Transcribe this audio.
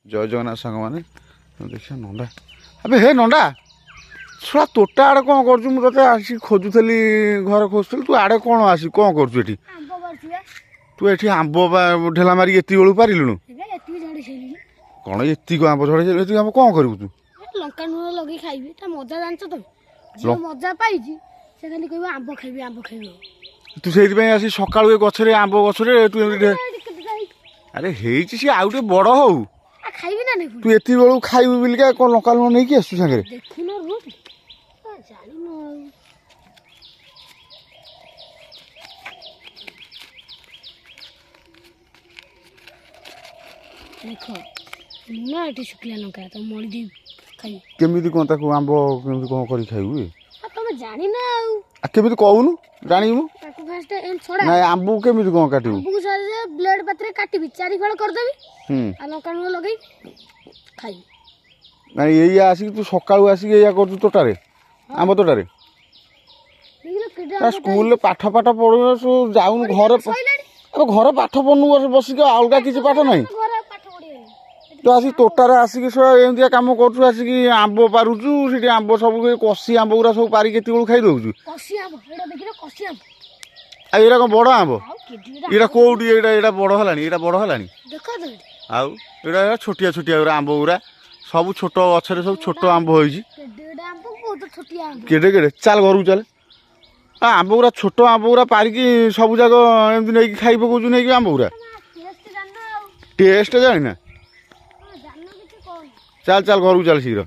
जय जगन्नाथ सांग मैंने देखिए नंडा अबे हे नंडा छुआ तोटा आड़े कौन कर मुझे आसी खोजुली घर खोजुली तू आड़े कौन आसी कौन कर तू ये आंब ढेला मारिक एति बेलू पारिलुणु कौन एतिक आंब झड़े एतिक आंब कौन करू तू लंका लुण लगे खाइबी ता मजा जान तो जो मजा पाइजी से खाली कहबो आंब खाइबी तू से आसी सकाळु ए गछरे आंब गछरे तू अरे हेची सी आउटे बड़ हौ खाइबी ना नहीं तू एति बेलू खाइबू बिलका कौन लंका लुण नहीं कि आसु संगे देखिन रोटी जानी न देखो ना एटी शुक्ला लंका तो मळी दी खाइ केमिति कोन ताको आंब केमिति कोन करी खाइबू आ तुम जानी ना आ केमिति कहूनु जानिबू ताको फर्स्ट एम छोड़ा ना आंबू केमिति कोन काटिबू आंबू सारे ब्लेड पत्रे काटिबी चारि फळ कर देबी आ लंका लुण लगई खाइ ना यही आसिक तू सकाळु आसिक एया करतु तोटारे आंब तोटारे स्कूल पाठ पाठ पढ़ु जाऊन घर घर पाठ पढ़नु बसिक अलग किसी पाठ ना तो आसिक तोटारे आसिक एमती कम कर आसिक आंब पारुचु से आंब सब कषि आंब गुरा सब पारिक एत खाई दौचु एरा कौन बड़ आंब ये कौटी ये बड़ है बड़ है आउ छोटिया छोटिया गुरा आंब गुरा सब छोट गचरे सब छोट आंब हो केड़े केड़े चल घर चल आंब गुरा छोट आंब गुरा पारिक सब जाक एमती नहीं खाई पकाऊ नहीं आंब गुरा टेस्ट जाना चल चल घर चल शीघ्र